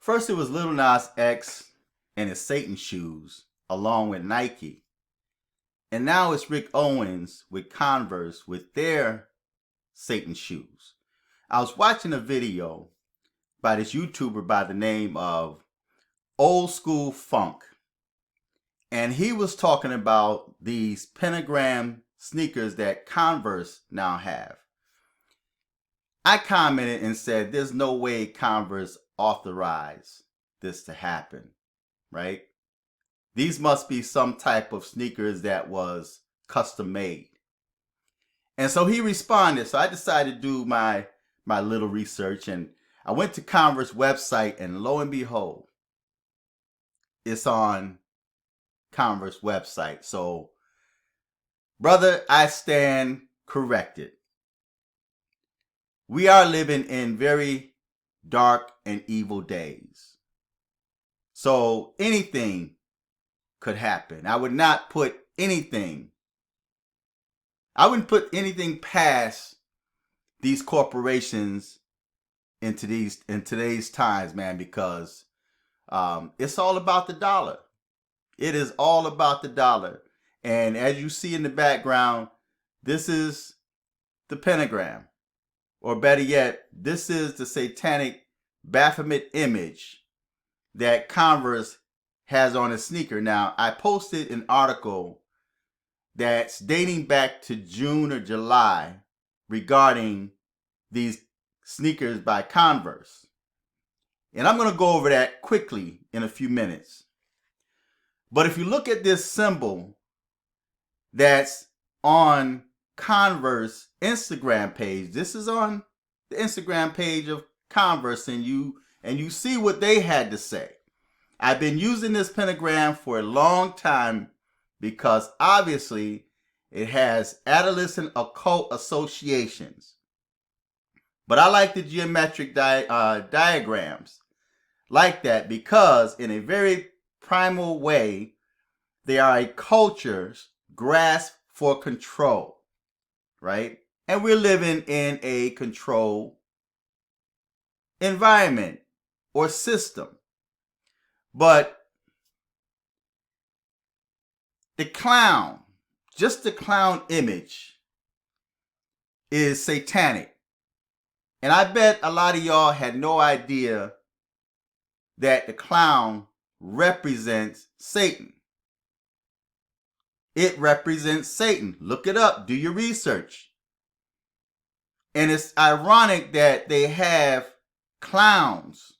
First, it was Lil Nas X and his Satan shoes, along with Nike. And now it's Rick Owens with Converse with their Satan shoes. I was watching a video by this YouTuber by the name of Old School Funk. And he was talking about these Pentagram sneakers that Converse now have. I commented and said, there's no way Converse authorized this to happen, right? These must be some type of sneakers that was custom made. And so he responded. So I decided to do my little research, and I went to Converse website, and lo and behold, it's on Converse website. So, brother, I stand corrected. We are living in very dark and evil days. So anything could happen. I wouldn't put anything past these corporations in today's times, man, because it's all about the dollar. It is all about the dollar. And as you see in the background, this is the Pentagram. Or better yet, this is the Satanic Baphomet image that Converse has on his sneaker. Now, I posted an article that's dating back to June or July regarding these sneakers by Converse. And I'm going to go over that quickly in a few minutes. But if you look at this symbol that's on Converse Instagram page, this is on the Instagram page of Converse, and you see what they had to say. I've been using this pentagram for a long time because obviously it has adolescent occult associations. But I like the geometric diagrams like that because in a very primal way, they are a culture's grasp for control, right? And we're living in a controlled environment or system. But the clown, just the clown image, is satanic. And I bet a lot of y'all had no idea that the clown represents Satan. It represents Satan. Look it up. Do your research. And it's ironic that they have clowns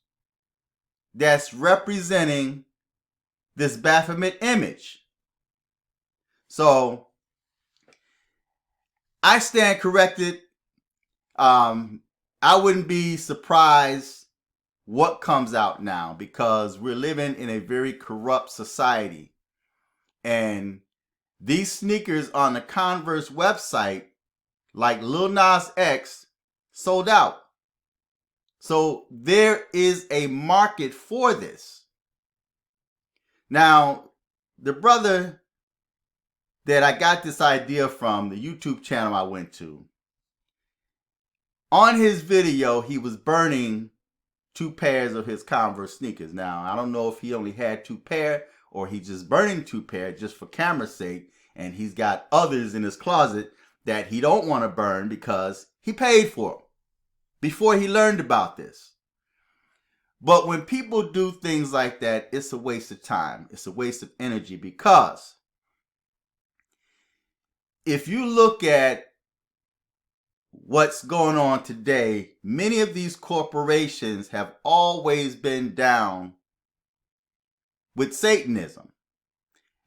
that's representing this Baphomet image. So I stand corrected. I wouldn't be surprised what comes out now because we're living in a very corrupt society. And these sneakers on the Converse website, like Lil Nas X, sold out. So there is a market for this. Now, the brother that I got this idea from, the YouTube channel I went to, on his video, he was burning 2 pairs of his Converse sneakers. Now, I don't know if he only had 2 pair or he's just burning 2 pair just for camera's sake, and he's got others in his closet that he don't want to burn because he paid for them before he learned about this. But when people do things like that, it's a waste of time. It's a waste of energy because if you look at what's going on today, many of these corporations have always been down with Satanism.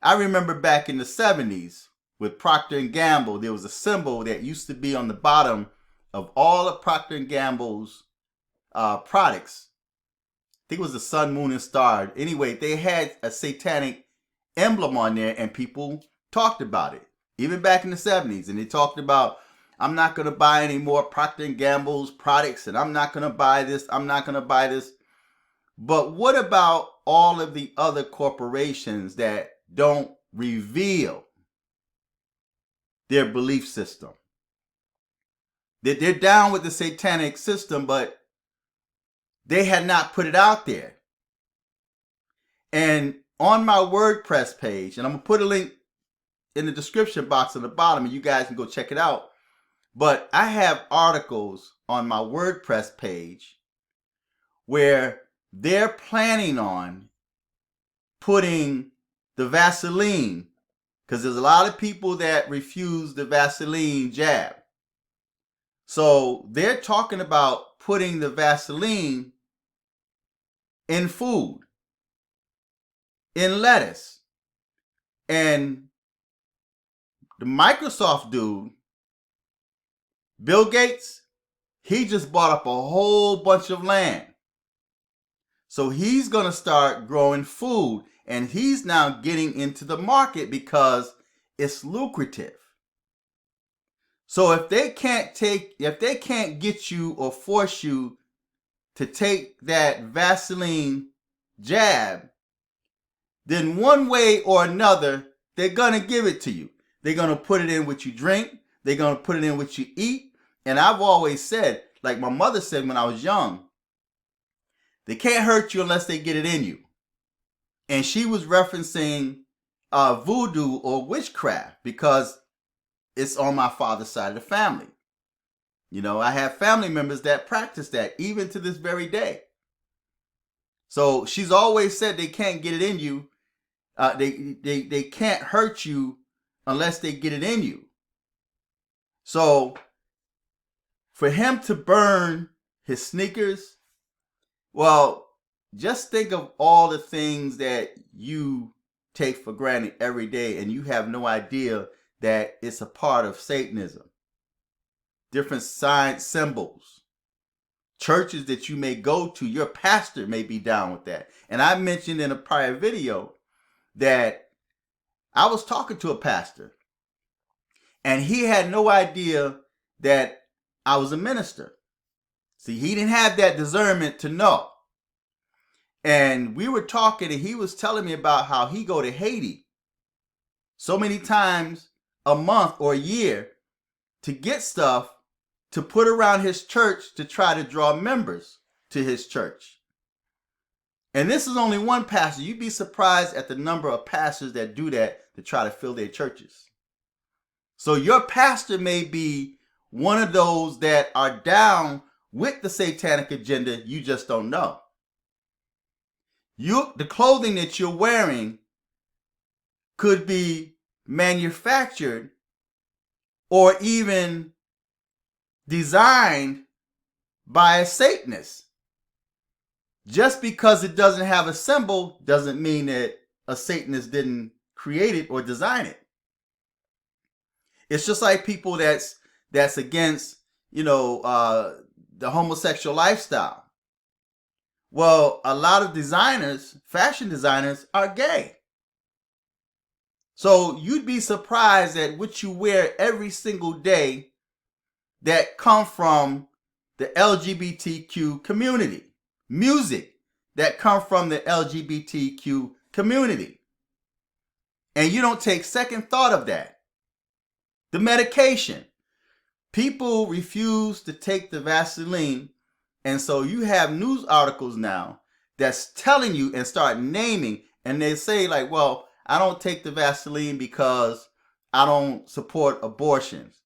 I remember back in the 70s with Procter & Gamble, there was a symbol that used to be on the bottom of all of Procter & Gamble's products. I think it was the sun, moon, and star. Anyway, they had a satanic emblem on there and people talked about it. Even back in the 70s. And they talked about, I'm not going to buy any more Procter & Gamble's products, and I'm not going to buy this, I'm not going to buy this. But what about all of the other corporations that don't reveal their belief system? They're down with the satanic system, but they had not put it out there. And on my WordPress page, and I'm going to put a link in the description box on the bottom, and you guys can go check it out. But I have articles on my WordPress page where they're planning on putting the Vaseline, because there's a lot of people that refuse the Vaseline jab. So they're talking about putting the Vaseline in food, in lettuce. And the Microsoft dude, Bill Gates, he just bought up a whole bunch of land. So he's going to start growing food, and he's now getting into the market because it's lucrative. So if they can't get you or force you to take that Vaseline jab, then one way or another, they're going to give it to you. They're going to put it in what you drink. They're going to put it in what you eat. And I've always said, like my mother said when I was young, they can't hurt you unless they get it in you. And she was referencing voodoo or witchcraft because it's on my father's side of the family. You know, I have family members that practice that even to this very day. So she's always said they can't get it in you. They can't hurt you unless they get it in you. So for him to burn his sneakers, well, just think of all the things that you take for granted every day and you have no idea that it's a part of Satanism. Different sign symbols. Churches that you may go to, your pastor may be down with that. And I mentioned in a prior video that I was talking to a pastor and he had no idea that I was a minister. See, he didn't have that discernment to know. And we were talking and he was telling me about how he go to Haiti so many times a month or a year to get stuff to put around his church to try to draw members to his church. And this is only one pastor. You'd be surprised at the number of pastors that do that to try to fill their churches. So your pastor may be one of those that are down with the Satanic Agenda. You just don't know. The clothing that you're wearing could be manufactured or even designed by a Satanist. Just because it doesn't have a symbol doesn't mean that a Satanist didn't create it or design it. It's just like people that's against, the homosexual lifestyle. Well, a lot of designers, fashion designers, are gay. So you'd be surprised at what you wear every single day that come from the LGBTQ community. Music that come from the LGBTQ community. And you don't take second thought of that. The medication. People refuse to take the Vaseline. And so you have news articles now that's telling you and start naming. And they say like, well, I don't take the Vaseline because I don't support abortions.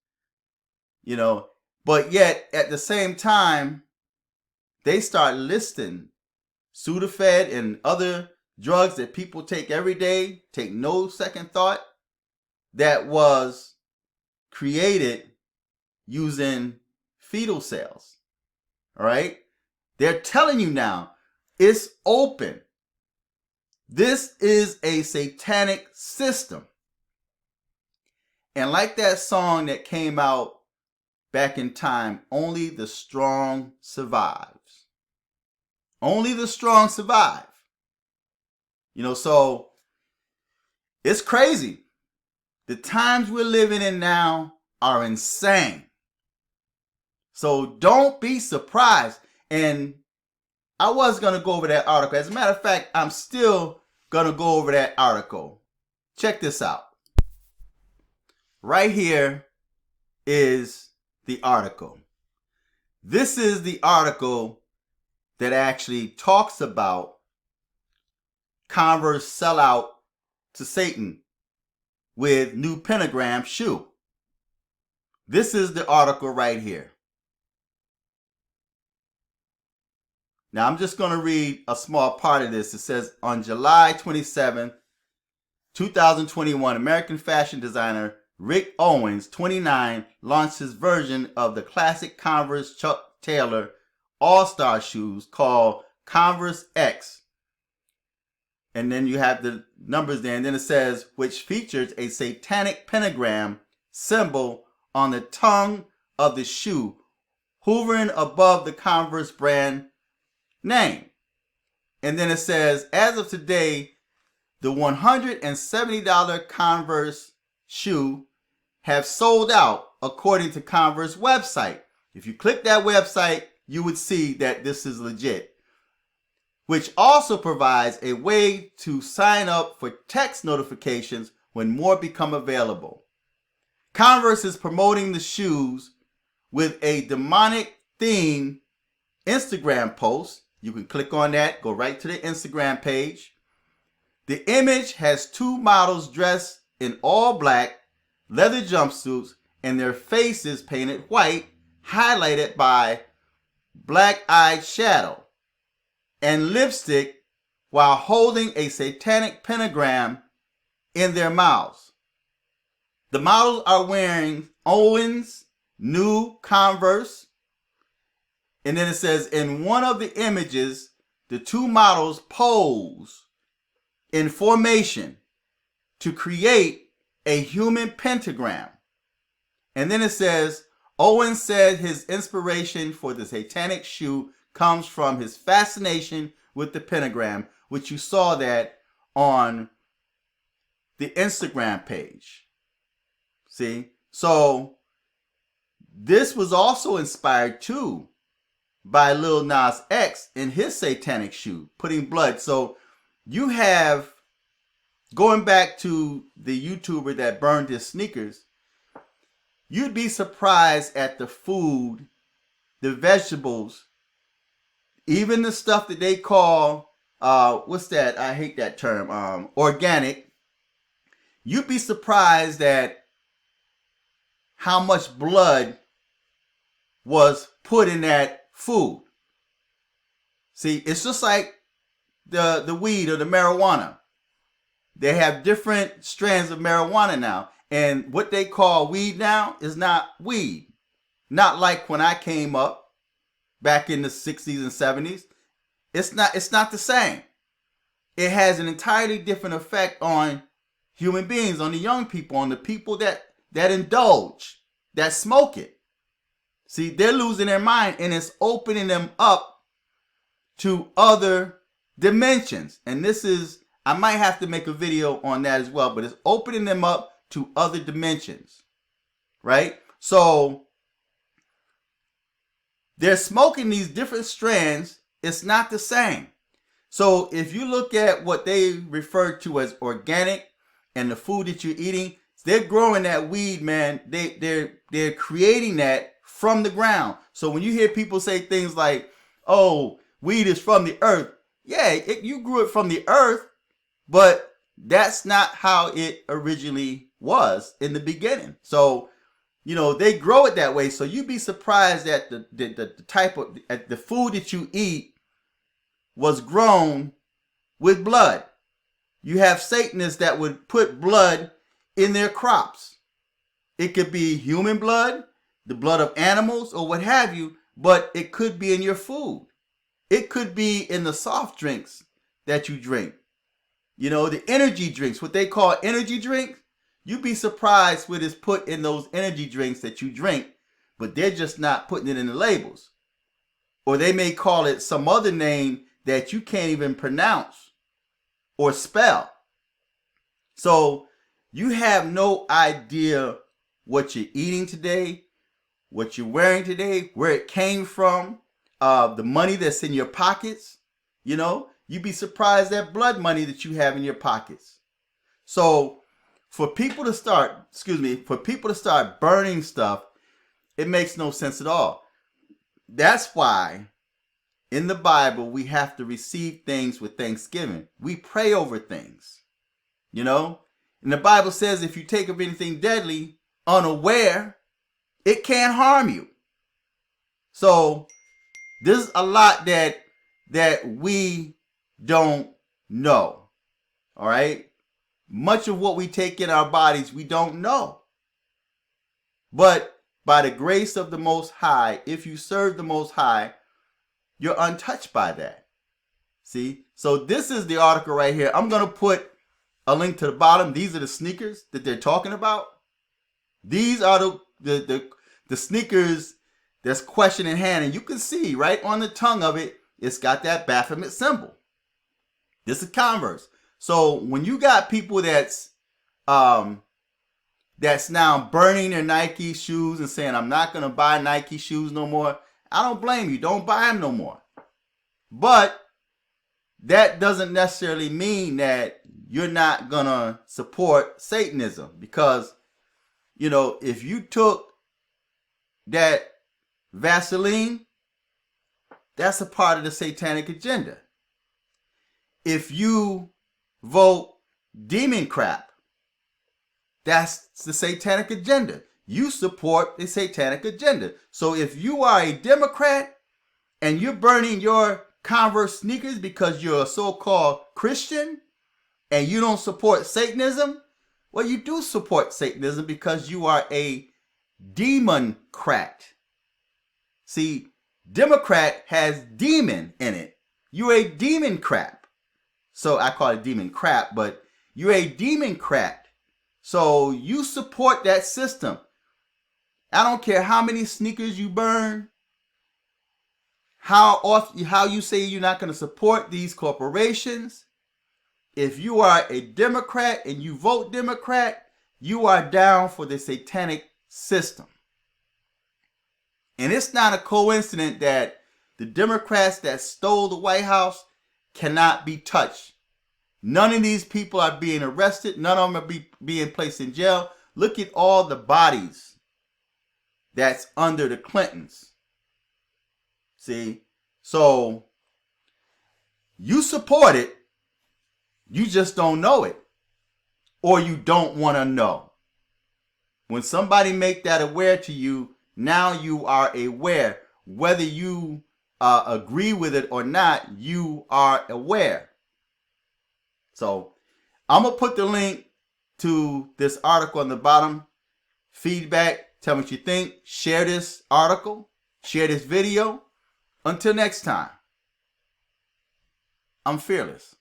But yet at the same time, they start listing Sudafed and other drugs that people take every day, take no second thought, that was created using fetal cells. All right? They're telling you now, it's open. This is a satanic system. And like that song that came out back in time, only the strong survives. Only the strong survive. So it's crazy. The times we're living in now are insane. So don't be surprised. And I was going to go over that article. As a matter of fact, I'm still going to go over that article. Check this out. Right here is the article. This is the article that actually talks about Converse sell out to Satan with new Pentagram shoe. This is the article right here. Now I'm just going to read a small part of this. It says, on July 27, 2021, American fashion designer Rick Owens, 29, launched his version of the classic Converse Chuck Taylor All-Star shoes called Converse X. And then you have the numbers there. And then it says, which features a satanic pentagram symbol on the tongue of the shoe, hovering above the Converse brand name. And then it says, as of today, the $170 Converse shoe have sold out according to Converse website. If you click that website, you would see that this is legit, which also provides a way to sign up for text notifications when more become available. Converse is promoting the shoes with a demonic theme Instagram post. You can click on that, go right to the Instagram page. The image has two models dressed in all black leather jumpsuits and their faces painted white, highlighted by black-eyed shadow and lipstick, while holding a satanic pentagram in their mouths. The models are wearing Owens new Converse. And then it says, in one of the images, the two models pose in formation to create a human pentagram. And then it says, Owens said his inspiration for the satanic shoe comes from his fascination with the pentagram, which you saw that on the Instagram page. See? So this was also inspired too by Lil Nas X in his satanic shoe, putting blood. So you have, going back to the YouTuber that burned his sneakers, you'd be surprised at the food, the vegetables, even the stuff that they call, what's that? I hate that term, organic. You'd be surprised at how much blood was put in that food. See, it's just like the weed or the marijuana. They have different strands of marijuana now. And what they call weed now is not weed. Not like when I came up back in the 60s and 70s. It's not the same. It has an entirely different effect on human beings, on the young people, on the people that indulge, that smoke it. See, they're losing their mind, and it's opening them up to other dimensions. And this is, I might have to make a video on that as well, but it's opening them up to other dimensions, right? So they're smoking these different strands. It's not the same. So if you look at what they refer to as organic and the food that you're eating, they're growing that weed, man. They're creating that from the ground. So when you hear people say things like, oh, weed is from the earth. Yeah, you grew it from the earth, but that's not how it originally was in the beginning. So, you know, they grow it that way. So you'd be surprised that the type of the food that you eat was grown with blood. You have Satanists that would put blood in their crops. It could be human blood, the blood of animals, or what have you, but it could be in your food. It could be in the soft drinks that you drink. You know, the energy drinks, what they call energy drinks. You'd be surprised what is put in those energy drinks that you drink, but they're just not putting it in the labels. Or they may call it some other name that you can't even pronounce or spell. So you have no idea what you're eating today, what you're wearing today, where it came from, the money that's in your pockets. You know, you'd be surprised at blood money that you have in your pockets. So for people to start burning stuff, it makes no sense at all. That's why in the Bible, we have to receive things with thanksgiving. We pray over things, you know? And the Bible says if you take of anything deadly unaware, it can't harm you. So there's a lot that we don't know. All right? Much of what we take in our bodies, we don't know. But by the grace of the Most High, if you serve the Most High, you're untouched by that. See? So this is the article right here. I'm going to put a link to the bottom. These are the sneakers that they're talking about. These are the sneakers that's question in hand. And you can see right on the tongue of it, it's got that Baphomet symbol. This is Converse. So when you got people that's now burning their Nike shoes and saying, I'm not going to buy Nike shoes no more, I don't blame you. Don't buy them no more. But that doesn't necessarily mean that you're not going to support Satanism. Because, you know, if you took that Vaseline, that's a part of the Satanic Agenda. If you vote demon crap, that's the Satanic Agenda. You support the Satanic Agenda. So if you are a Democrat and you're burning your Converse sneakers because you're a so-called Christian and you don't support Satanism, well, you do support Satanism because you are a demon-crat. See, Democrat has demon in it. You're a demon crap. So I call it demon crap, but you're a demon crat. So you support that system. I don't care how many sneakers you burn, how you say you're not going to support these corporations. If you are a Democrat and you vote Democrat, you are down for the satanic system. And it's not a coincidence that the Democrats that stole the White House cannot be touched. None of these people are being arrested. None of them are being placed in jail. Look at all the bodies that's under the Clintons. See? So you support it. You just don't know it. Or you don't want to know. When somebody make that aware to you, now you are aware. Whether you agree with it or not, you are aware. So I'm going to put the link to this article on the bottom. Feedback. Tell me what you think. Share this article. Share this video. Until next time, I'm fearless.